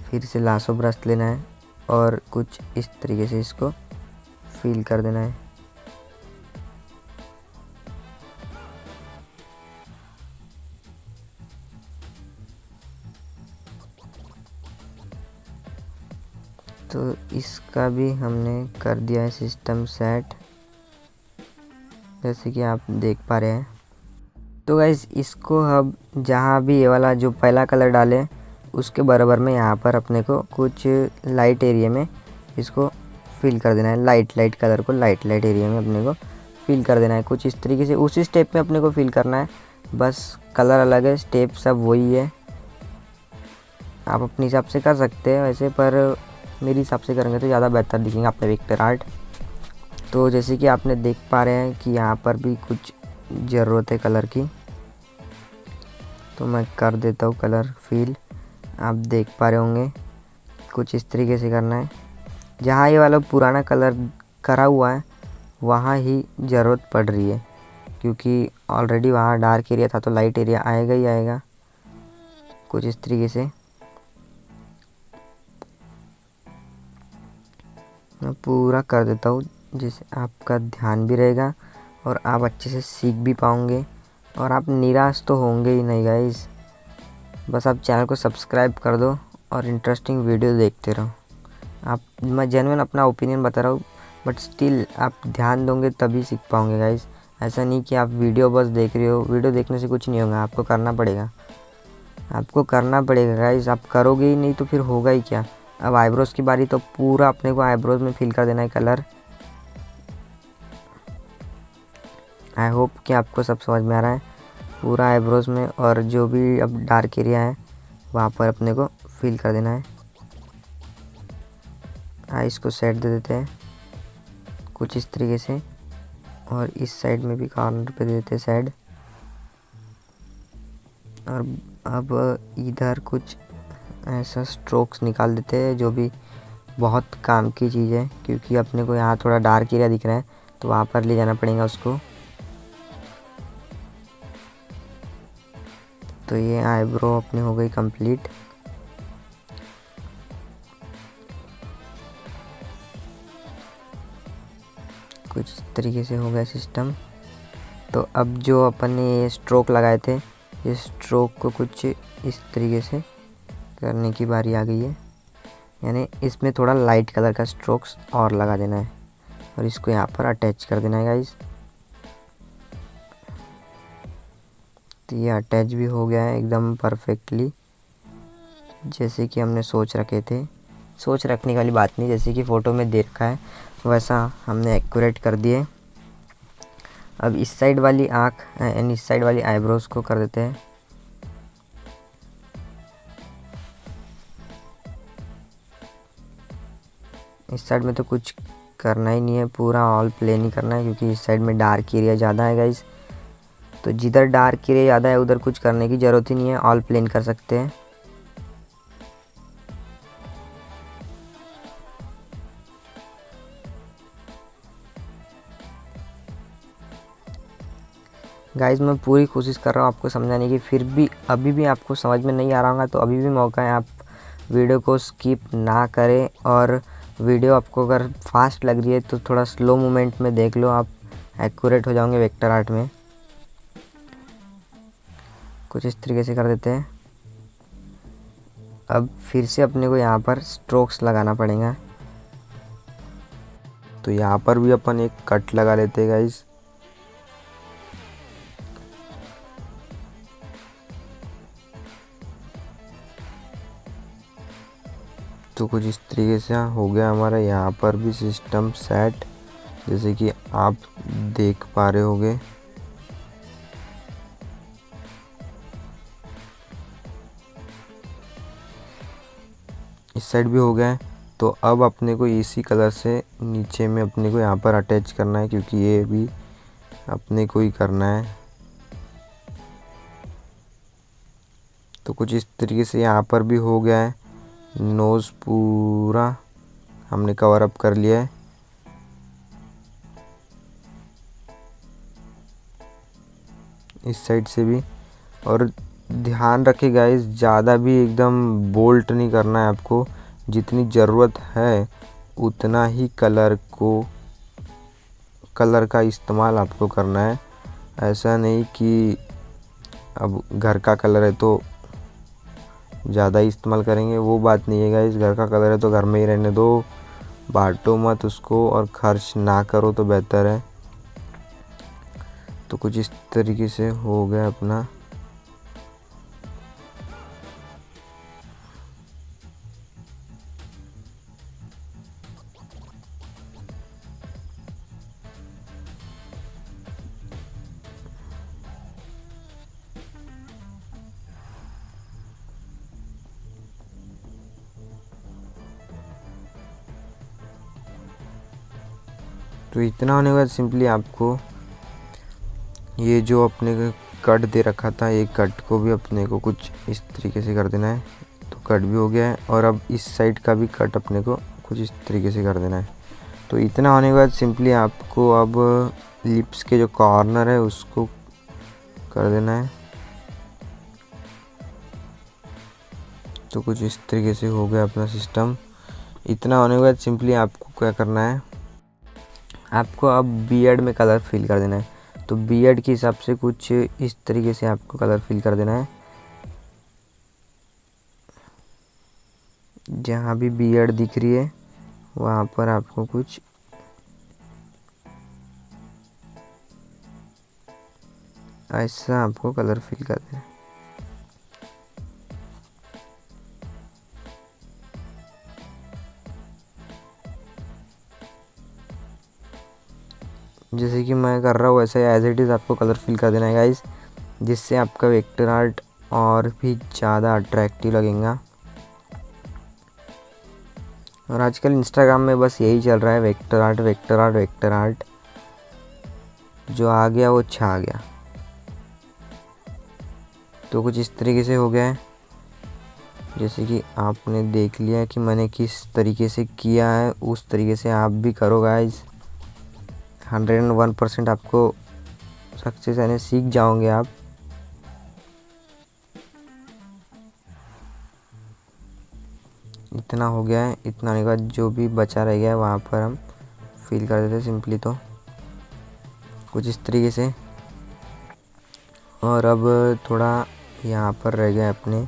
फिर से लासो ब्रश लेना है और कुछ इस तरीके से इसको फिल कर देना है। तो इसका भी हमने कर दिया है सिस्टम सेट, जैसे कि आप देख पा रहे हैं। तो गाइस इसको अब जहाँ भी ये वाला जो पहला कलर डाले उसके बराबर में यहाँ पर अपने को कुछ लाइट एरिया में इसको फिल कर देना है। लाइट कलर को लाइट एरिया में अपने को फिल कर देना है। कुछ इस तरीके से उसी स्टेप में अपने को फिल करना है, बस कलर अलग है, स्टेप सब वही है। आप अपने हिसाब से कर सकते हैं वैसे, पर मेरे हिसाब से करेंगे तो ज़्यादा बेहतर दिखेंगे अपने वेक्टर आर्ट। तो जैसे कि आपने देख पा रहे हैं कि यहाँ पर भी कुछ ज़रूरत है कलर की, तो मैं कर देता हूँ कलर फिल। आप देख पा रहे होंगे कुछ इस तरीके से करना है। जहाँ ये वाला पुराना कलर करा हुआ है वहाँ ही ज़रूरत पड़ रही है, क्योंकि ऑलरेडी वहाँ डार्क एरिया था तो लाइट एरिया आएगा ही आएगा। कुछ इस तरीके से मैं पूरा कर देता हूँ, जिससे आपका ध्यान भी रहेगा और आप अच्छे से सीख भी पाओगे और आप निराश तो होंगे ही नहीं गाइस। बस आप चैनल को सब्सक्राइब कर दो और इंटरेस्टिंग वीडियो देखते रहो। मैं जेन्युइन अपना ओपिनियन बता रहा हूँ, बट स्टिल आप ध्यान दोगे तभी सीख पाओगे गाइस। ऐसा नहीं कि आप वीडियो बस देख रहे हो, वीडियो देखने से कुछ नहीं होगा, आपको करना पड़ेगा गाइस। आप करोगे ही नहीं तो फिर होगा ही क्या। अब आईब्रोज की बारी, तो पूरा अपने को आईब्रोज में फिल कर देना है कलर। आई होप कि आपको सब समझ में आ रहा है पूरा आईब्रोज में, और जो भी अब डार्क एरिया है वहाँ पर अपने को फिल कर देना है। आइस को सेट दे देते हैं कुछ इस तरीके से, और इस साइड में भी कॉर्नर पे दे देते हैं साइड। और अब इधर कुछ ऐसा स्ट्रोक्स निकाल देते हैं जो भी बहुत काम की चीज़ है, क्योंकि अपने को यहाँ थोड़ा डार्क एरिया दिख रहा है तो वहाँ पर ले जाना पड़ेगा उसको। तो ये आईब्रो अपनी हो गई कंप्लीट। कुछ इस तरीके से हो गया सिस्टम। तो अब जो अपन ने ये स्ट्रोक लगाए थे, इस स्ट्रोक को कुछ इस तरीके से करने की बारी आ गई है, यानी इसमें थोड़ा लाइट कलर का स्ट्रोक्स और लगा देना है और इसको यहाँ पर अटैच कर देना है गाइस। तो ये अटैच भी हो गया है एकदम परफेक्टली, जैसे कि हमने सोच रखने वाली बात नहीं, जैसे कि फ़ोटो में देखा है वैसा हमने एक्यूरेट कर दिए। अब इस साइड वाली आँख एंड इस साइड वाली आईब्रोज को कर देते हैं। इस साइड में तो कुछ करना ही नहीं है, पूरा ऑल प्लेन ही करना है, क्योंकि इस साइड में डार्क एरिया ज़्यादा है गाइस। तो जिधर डार्क एरिया ज़्यादा है उधर कुछ करने की ज़रूरत ही नहीं है, ऑल प्लेन कर सकते हैं। गाइस मैं पूरी कोशिश कर रहा हूँ आपको समझाने की, फिर भी अभी भी आपको समझ में नहीं आ रहा होगा तो अभी भी मौका है, आप वीडियो को स्किप ना करें। और वीडियो आपको अगर फास्ट लग रही है तो थोड़ा स्लो मूवमेंट में देख लो, आप एक्यूरेट हो जाओगे वेक्टर आर्ट में। कुछ इस तरीके से कर देते हैं। अब फिर से अपने को यहाँ पर स्ट्रोक्स लगाना पड़ेगा, तो यहाँ पर भी अपन एक कट लगा लेते हैं गाइस। तो कुछ इस तरीके से हो गया हमारा यहाँ पर भी सिस्टम सेट, जैसे कि आप देख पा रहे होंगे। इस साइड भी हो गया है। तो अब अपने को इसी कलर से नीचे में अपने को यहाँ पर अटैच करना है, क्योंकि ये भी अपने को ही करना है। तो कुछ इस तरीके से यहाँ पर भी हो गया है। नोज़ पूरा हमने कवर अप कर लिया है। इस साइड से भी। और ध्यान रखें गाइस, ज़्यादा भी एकदम बोल्ट नहीं करना है आपको, जितनी ज़रूरत है उतना ही कलर का इस्तेमाल आपको करना है। ऐसा नहीं कि अब घर का कलर है तो ज़्यादा ही इस्तेमाल करेंगे, वो बात नहीं है गाइस। घर का कलर है तो घर में ही रहने दो, बांटो मत उसको और खर्च ना करो तो बेहतर है। तो कुछ इस तरीके से हो गया अपना। तो इतना होने के बाद सिंपली आपको ये जो अपने को कट दे रखा था, ये कट को भी अपने को कुछ इस तरीके से कर देना है। तो कट भी हो गया है, और अब इस साइड का भी कट अपने को कुछ इस तरीके से कर देना है। तो इतना होने के बाद सिंपली आपको अब लिप्स के जो कॉर्नर है उसको कर देना है। तो कुछ इस तरीके से हो गया अपना सिस्टम। इतना होने के बाद सिंपली आपको क्या करना है, आपको अब बियर्ड में कलर फिल कर देना है। तो बियर्ड के हिसाब से कुछ इस तरीके से आपको कलर फिल कर देना है। जहाँ भी बियर्ड दिख रही है वहाँ पर आपको कुछ ऐसा आपको कलर फिल कर देना है। जैसे कि मैं कर रहा हूँ वैसे एज इट इज़ आपको कलर फिल कर देना है गाइस, जिससे आपका वेक्टर आर्ट और भी ज़्यादा अट्रैक्टिव लगेगा। और आजकल इंस्टाग्राम में बस यही चल रहा है, vector art vector art vector art. जो आ गया वो छा गया। तो कुछ इस तरीके से हो गया है। जैसे कि आपने देख लिया कि मैंने किस तरीके से किया है, उस तरीके से आप भी करो गाइस। 101% आपको सक्सेस आने सीख जाओगे आप। इतना हो गया है। इतना होने के बाद जो भी बचा रह गया है वहाँ पर हम फिल कर देते हैं सिंपली। तो कुछ इस तरीके से। और अब थोड़ा यहाँ पर रह गया अपने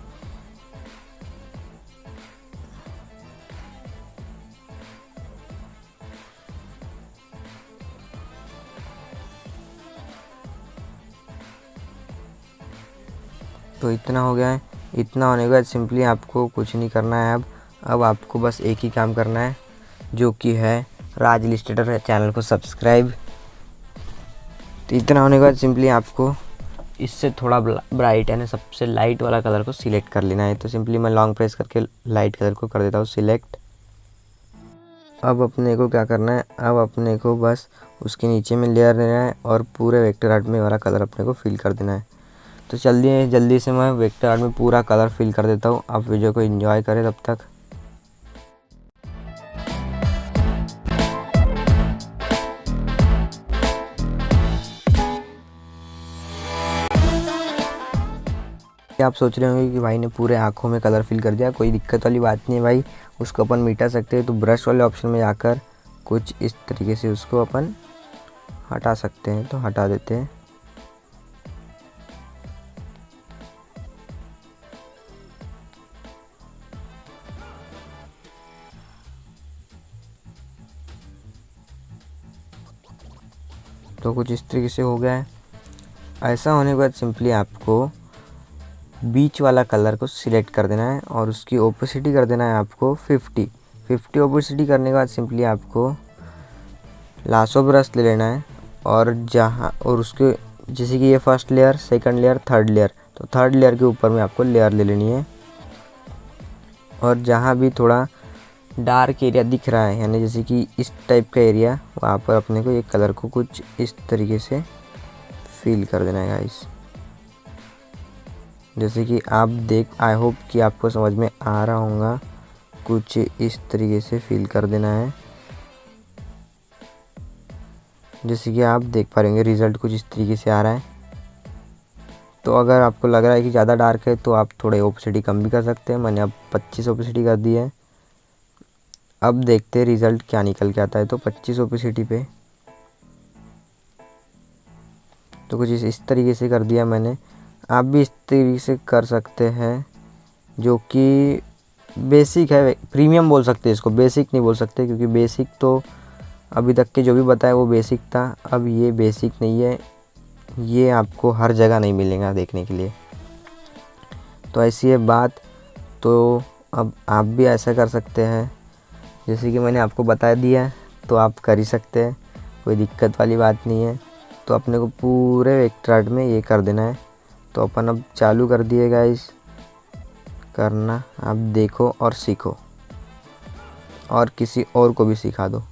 तो इतना हो गया है। इतना होने के बाद सिंपली आपको कुछ नहीं करना है। अब आपको बस एक ही काम करना है, जो कि है राज इलस्ट्रेटर चैनल को सब्सक्राइब। तो इतना होने के बाद सिंपली आपको इससे थोड़ा ब्राइट यानी सबसे लाइट वाला कलर को सिलेक्ट कर लेना है। तो सिंपली मैं लॉन्ग प्रेस करके लाइट कलर को कर देता हूँ सिलेक्ट। अब अपने को क्या करना है, अब अपने को बस उसके नीचे में लेयर देना है और पूरे वेक्टर आर्ट में वाला कलर अपने को फिल कर देना है। तो जल्दी से मैं वेक्टर आर्ट में पूरा कलर फिल कर देता हूँ। आप वीडियो को एंजॉय करें तब तक। आप सोच रहे होंगे कि भाई ने पूरे आँखों में कलर फिल कर दिया। कोई दिक्कत वाली बात नहीं है भाई, उसको अपन मिटा सकते हैं। तो ब्रश वाले ऑप्शन में जाकर कुछ इस तरीके से उसको अपन हटा सकते हैं। तो हटा देते हैं। तो कुछ इस तरीके से हो गया है। ऐसा होने के बाद सिंपली आपको बीच वाला कलर को सिलेक्ट कर देना है और उसकी ओपेसिटी कर देना है आपको 50 ओपेसिटी करने के बाद सिंपली आपको लासो ब्रश ले लेना है और उसके जैसे कि ये first layer, second layer, third layer, तो थर्ड लेयर के ऊपर में आपको लेयर ले लेनी है। और जहाँ भी थोड़ा डार्क एरिया दिख रहा है यानी जैसे कि इस टाइप का एरिया, वहाँ पर अपने को ये कलर को कुछ इस तरीके से फिल कर देना है गाइस। जैसे कि आप आई होप कि आपको समझ में आ रहा होगा। कुछ इस तरीके से फिल कर देना है। जैसे कि आप देख पा रहे रिज़ल्ट कुछ इस तरीके से आ रहा है। तो अगर आपको लग रहा है कि ज़्यादा डार्क है तो आप थोड़े ओपेसिटी कम भी कर सकते हैं। मैंने अब 25 ओपेसिटी कर दी है। अब देखते हैं रिज़ल्ट क्या निकल के आता है। तो 25 ओपेसिटी पे तो कुछ इस तरीके से कर दिया मैंने। आप भी इस तरीके से कर सकते हैं, जो कि बेसिक है। प्रीमियम बोल सकते हैं इसको, बेसिक नहीं बोल सकते, क्योंकि बेसिक तो अभी तक के जो भी बताया वो बेसिक था। अब ये बेसिक नहीं है, ये आपको हर जगह नहीं मिलेगा देखने के लिए। तो ऐसी है बात। तो अब आप भी ऐसा कर सकते हैं जैसे कि मैंने आपको बता दिया, तो आप कर ही सकते हैं, कोई दिक्कत वाली बात नहीं है। तो अपने को पूरे वेक्टर आर्ट में ये कर देना है। तो अपन अब चालू कर दिए गाइस करना। आप देखो और सीखो और किसी और को भी सिखा दो।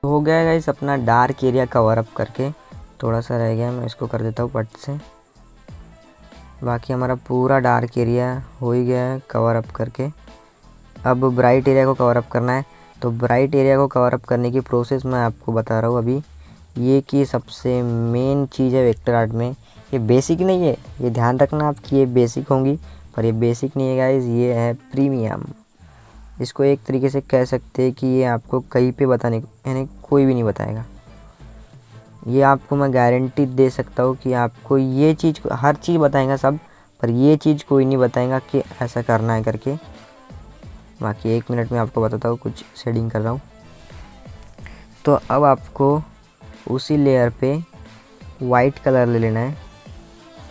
हो गया है गाइस अपना डार्क एरिया कवर अप करके, थोड़ा सा रह गया, मैं इसको कर देता हूँ पट से। बाकी हमारा पूरा डार्क एरिया हो ही गया है कवर अप करके। अब ब्राइट एरिया को कवर अप करना है। तो ब्राइट एरिया को कवर अप करने की प्रोसेस मैं आपको बता रहा हूँ अभी। ये कि सबसे मेन चीज़ है वेक्टर आर्ट में, ये बेसिक नहीं है, ये ध्यान रखना आप कि ये बेसिक होंगी, पर ये बेसिक नहीं है गाइस, ये है प्रीमियम। इसको एक तरीके से कह सकते हैं कि ये आपको कहीं पे बताने यानी कोई भी नहीं बताएगा। ये आपको मैं गारंटी दे सकता हूँ कि आपको ये चीज़, हर चीज़ बताएगा सब, पर ये चीज़ कोई नहीं बताएगा कि ऐसा करना है करके। बाकी 1 मिनट में आपको बताता हूँ, कुछ शेडिंग कर रहा हूँ। तो अब आपको उसी लेयर पे वाइट कलर ले लेना है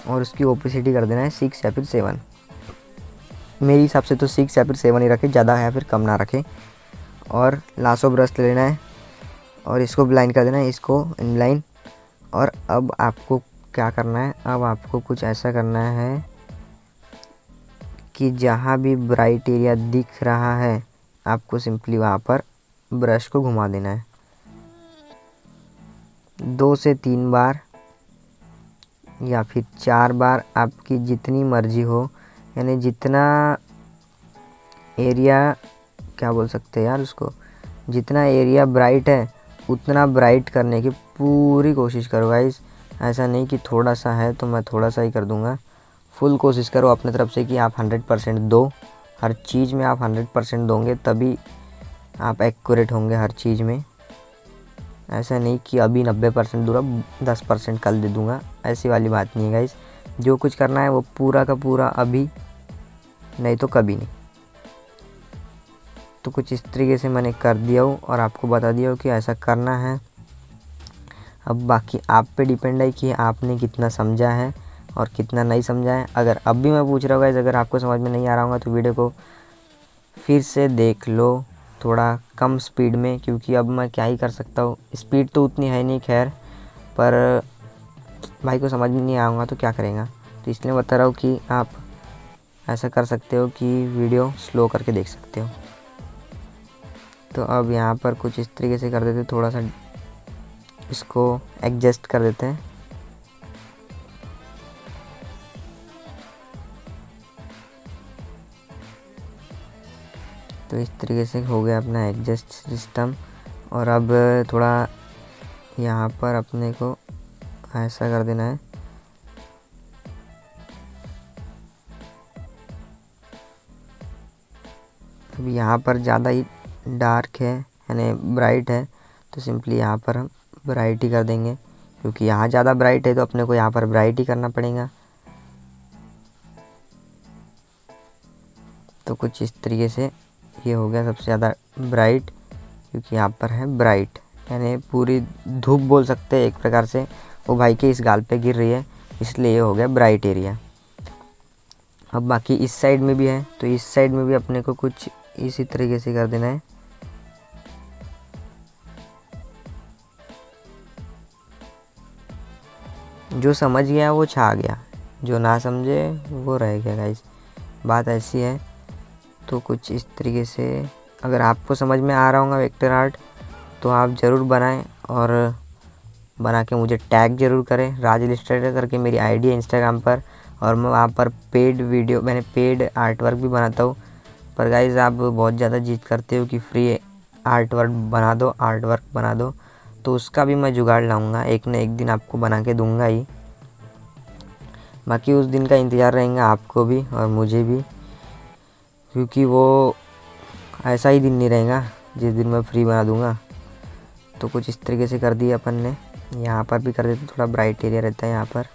और उसकी ओपेसिटी कर देना है 6 या फिर 7। मेरे हिसाब से तो 6 या फिर 7 ही रखें, ज़्यादा है फिर कम ना रखें। और लासो ब्रश ले लेना है और इसको ब्लाइंड कर देना है, इसको इनलाइन। और अब आपको क्या करना है, अब आपको कुछ ऐसा करना है कि जहाँ भी ब्राइट एरिया दिख रहा है आपको सिंपली वहाँ पर ब्रश को घुमा देना है 2 से 3 बार या फिर 4 बार, आपकी जितनी मर्जी हो। यानी जितना एरिया, क्या बोल सकते हैं यार उसको, जितना एरिया ब्राइट है उतना ब्राइट करने की पूरी कोशिश करो गाइस। ऐसा नहीं कि थोड़ा सा है तो मैं थोड़ा सा ही कर दूंगा, फुल कोशिश करो अपने तरफ से कि आप 100% दो। हर चीज़ में आप 100% दोगे तभी आप एक्यूरेट होंगे हर चीज़ में। ऐसा नहीं कि अभी 90% दूंगा 10% कल दे दूंगा, ऐसी वाली बात नहीं है गाइस। जो कुछ करना है वो पूरा का पूरा अभी, नहीं तो कभी नहीं। तो कुछ इस तरीके से मैंने कर दिया हूँ और आपको बता दिया हूँ कि ऐसा करना है। अब बाकी आप पे डिपेंड है कि आपने कितना समझा है और कितना नहीं समझा है। अगर अब भी मैं पूछ रहा हूँ गाइस, अगर आपको समझ में नहीं आ रहा होगा तो वीडियो को फिर से देख लो थोड़ा कम स्पीड में, क्योंकि अब मैं क्या ही कर सकता हूँ, स्पीड तो उतनी है नहीं खैर, पर भाई को समझ में नहीं आऊँगा तो क्या करेगा। तो इसलिए बता रहा हूँ कि आप ऐसा कर सकते हो कि वीडियो स्लो करके देख सकते हो। तो अब यहाँ पर कुछ इस तरीके से कर देते, थोड़ा सा इसको एडजस्ट कर देते हैं। तो इस तरीके से हो गया अपना एडजस्ट सिस्टम। और अब थोड़ा यहाँ पर अपने को ऐसा कर देना है, अब यहाँ पर ज़्यादा ही डार्क है यानी ब्राइट है तो सिंपली यहाँ पर हम ब्राइट ही कर देंगे, क्योंकि यहाँ ज़्यादा ब्राइट है तो अपने को यहाँ पर ब्राइट ही करना पड़ेगा। तो कुछ इस तरीके से ये हो गया सबसे ज़्यादा ब्राइट, क्योंकि यहाँ पर है ब्राइट यानी पूरी धूप बोल सकते हैं एक प्रकार से, वो भाई के इस गाल पे गिर रही है, इसलिए ये हो गया ब्राइट एरिया। अब बाकी इस साइड में भी है, तो इस साइड में भी अपने को कुछ इसी तरीके से कर देना है। जो समझ गया वो छा गया, जो ना समझे वो रह गया गाइस, बात ऐसी है। तो कुछ इस तरीके से अगर आपको समझ में आ रहा होगा वेक्टर आर्ट तो आप ज़रूर बनाएं और बना के मुझे टैग ज़रूर करें, राज इलस्ट्रेटर करके मेरी आईडी है इंस्टाग्राम पर। और मैं वहाँ पर मैंने पेड आर्ट वर्क भी बनाता हूँ। पर गाइस आप बहुत ज़्यादा जिद करते हो कि फ्री आर्ट वर्क बना दो, तो उसका भी मैं जुगाड़ लाऊंगा, एक न एक दिन आपको बना के दूंगा ही। बाकी उस दिन का इंतज़ार रहेगा आपको भी और मुझे भी, क्योंकि वो ऐसा ही दिन नहीं रहेगा जिस दिन मैं फ्री बना दूंगा। तो कुछ इस तरीके से कर दिया अपन ने, यहाँ पर भी कर देते, थोड़ा ब्राइट एरिया रहता है यहाँ पर।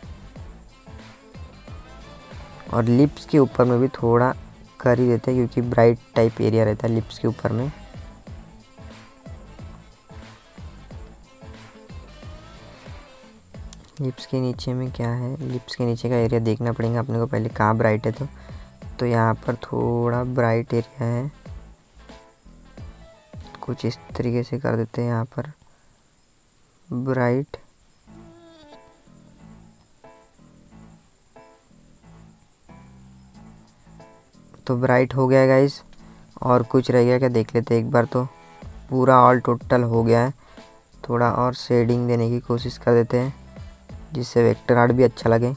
और लिप्स के ऊपर में भी थोड़ा कर ही देते हैं, क्योंकि ब्राइट टाइप एरिया रहता है लिप्स के ऊपर में। लिप्स के नीचे में क्या है, लिप्स के नीचे का एरिया देखना पड़ेगा अपने को पहले कहाँ ब्राइट है। तो यहाँ पर थोड़ा ब्राइट एरिया है, कुछ इस तरीके से कर देते हैं यहाँ पर ब्राइट। तो ब्राइट हो गया गाइस, और कुछ रह गया क्या देख लेते हैं एक बार। तो पूरा ऑल टोटल हो गया है, थोड़ा और शेडिंग देने की कोशिश कर देते हैं जिससे वेक्टर आर्ट भी अच्छा लगे।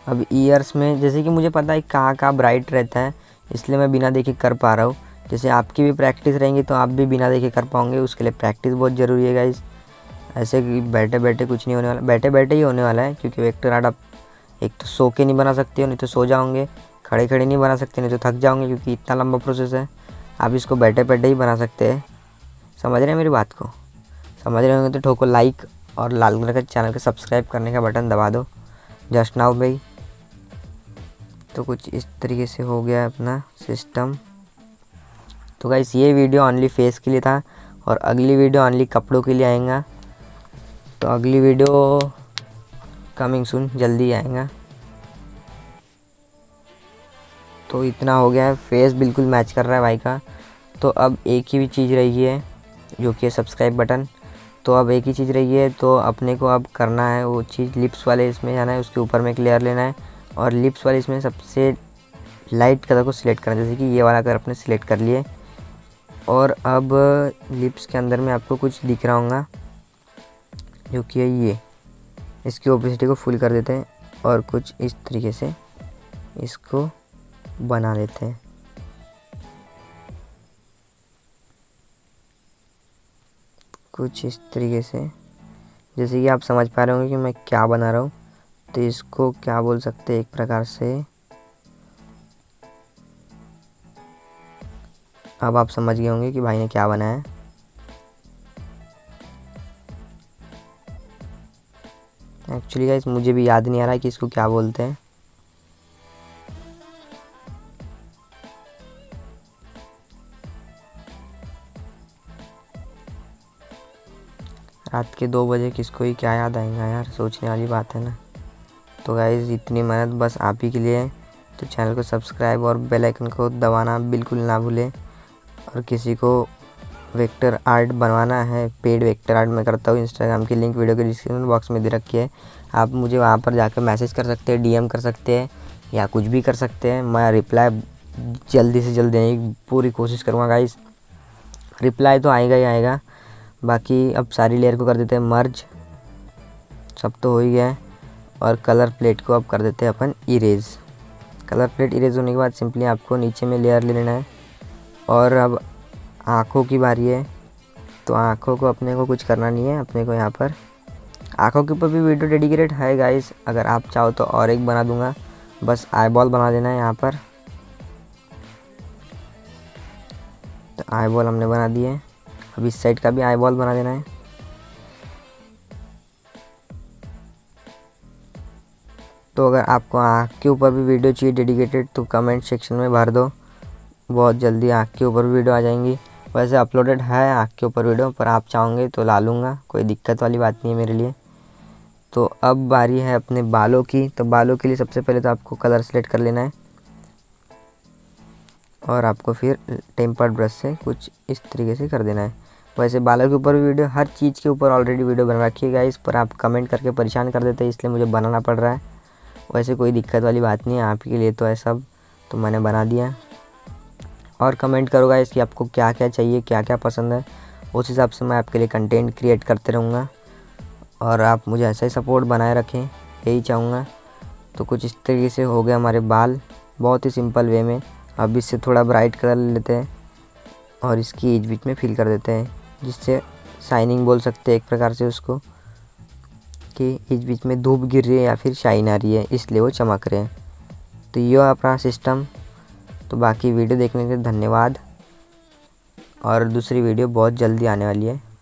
अब ईयर्स में जैसे कि मुझे पता है कहाँ कहाँ ब्राइट रहता है, इसलिए मैं बिना देखे कर पा रहा हूँ। जैसे आपकी भी प्रैक्टिस रहेंगी तो आप भी बिना देखे कर पाओगे, उसके लिए प्रैक्टिस बहुत ज़रूरी है गाइस। ऐसे कि बैठे बैठे कुछ नहीं होने वाला, बैठे बैठे ही होने वाला है, क्योंकि वेक्टर आर्ट आप एक तो सो के नहीं बना सकते हो, नहीं तो सो जाओगे, खड़े खड़े नहीं बना सकते, नहीं तो थक जाओगे, क्योंकि इतना लंबा प्रोसेस है। आप इसको बैठे बैठे ही बना सकते हैं। समझ रहे हैं मेरी बात को? समझ रहे होंगे तो ठोको लाइक और लाल कलर का चैनल को सब्सक्राइब करने का बटन दबा दो जस्ट नाउ भाई। तो कुछ इस तरीके से हो गया अपना सिस्टम। तो गाइस ये वीडियो ओनली फेस के लिए था और अगली वीडियो ओनली कपड़ों के लिए आएगा। तो अगली वीडियो कमिंग सून, जल्दी आएगा। तो इतना हो गया है, फेस बिल्कुल मैच कर रहा है भाई का। तो अब एक ही भी चीज़ रही है जो कि सब्सक्राइब बटन। तो अब एक ही चीज़ रही है, तो अपने को अब करना है वो चीज़, लिप्स वाले इसमें जाना है, उसके ऊपर में एक लेयर लेना है और लिप्स वाले इसमें सबसे लाइट कलर को सिलेक्ट करना है, जैसे कि ये वाला कलर अपने सिलेक्ट कर लिए। और अब लिप्स के अंदर में आपको कुछ दिख रहा होगा जो कि ये, इसकी ओपेसिटी को फुल कर देते हैं और कुछ इस तरीके से इसको बना लेते हैं। कुछ इस तरीके से, जैसे कि आप समझ पा रहे होंगे कि मैं क्या बना रहा हूँ। तो इसको क्या बोल सकते हैं, एक प्रकार से अब आप समझ गए होंगे कि भाई ने क्या बनाया है। एक्चुअली गाइस मुझे भी याद नहीं आ रहा है कि इसको क्या बोलते हैं। रात के 2 बजे किसको ही क्या याद आएगा यार, सोचने वाली बात है ना। तो गाइस इतनी मेहनत बस आप ही के लिए है। तो चैनल को सब्सक्राइब और बेल आइकन को दबाना बिल्कुल ना भूलें। और किसी को वेक्टर आर्ट बनवाना है, पेड वेक्टर आर्ट मैं करता हूँ, इंस्टाग्राम की लिंक वीडियो के डिस्क्रिप्शन बॉक्स में दे रखी है। आप मुझे वहाँ पर जाकर मैसेज कर सकते हैं, डीएम कर सकते हैं या कुछ भी कर सकते हैं। मैं रिप्लाई जल्दी से जल्दी देने की पूरी कोशिश करूँगा गाइस। रिप्लाई तो आएगा ही आएगा। बाकी अब सारी लेयर को कर देते हैं मर्ज, सब तो हो ही गया है। और कलर प्लेट को अब कर देते हैं अपन इरेज। कलर प्लेट इरेज होने के बाद सिंपली आपको नीचे में लेयर ले लेना है। और अब आँखों की बारी है। तो आँखों को अपने को कुछ करना नहीं है, अपने को यहाँ पर आँखों के ऊपर भी वीडियो डेडिकेटेड है गाइस, अगर आप चाहो तो और एक बना दूंगा। बस आई बॉल बना देना है यहाँ पर। तो आई बॉल हमने बना दिए। अब इस साइड का भी आई बॉल बना देना है। तो अगर आपको आँख के ऊपर भी वीडियो चाहिए डेडिकेटेड तो कमेंट सेक्शन में भर दो, बहुत जल्दी आँख के ऊपर वीडियो आ जाएंगी। वैसे अपलोडेड है आँख के ऊपर वीडियो, पर आप चाहोगे तो ला लूँगा, कोई दिक्कत वाली बात नहीं है मेरे लिए। तो अब बारी है अपने बालों की। तो बालों के लिए सबसे पहले तो आपको कलर सेलेक्ट कर लेना है और आपको फिर टेम्पर्ड ब्रश से कुछ इस तरीके से कर देना है। वैसे बालों के ऊपर वीडियो, हर चीज़ के ऊपर ऑलरेडी वीडियो बना रखी है गाइस, पर आप कमेंट करके परेशान कर देते हैं, इसलिए मुझे बनाना पड़ रहा है। वैसे कोई दिक्कत वाली बात नहीं है, आप के लिए तो है सब, तो मैंने बना दिया। और कमेंट करो गाइस कि आपको क्या क्या चाहिए, क्या क्या पसंद है, उस हिसाब से मैं आपके लिए कंटेंट क्रिएट करते रहूँगा और आप मुझे ऐसा ही सपोर्ट बनाए रखें, यही चाहूँगा। तो कुछ इस तरीके से हो गए हमारे बाल, बहुत ही सिंपल वे में। अब इससे थोड़ा ब्राइट कलर ले लेते हैं और इसकी एज बीच में फिल कर देते हैं, जिससे शाइनिंग बोल सकते हैं एक प्रकार से उसको, कि एज बीच में धूप गिर रही है या फिर शाइन आ रही है, इसलिए वो चमक रहे हैं। तो ये अपना सिस्टम। तो बाकी वीडियो देखने के लिए धन्यवाद और दूसरी वीडियो बहुत जल्दी आने वाली है।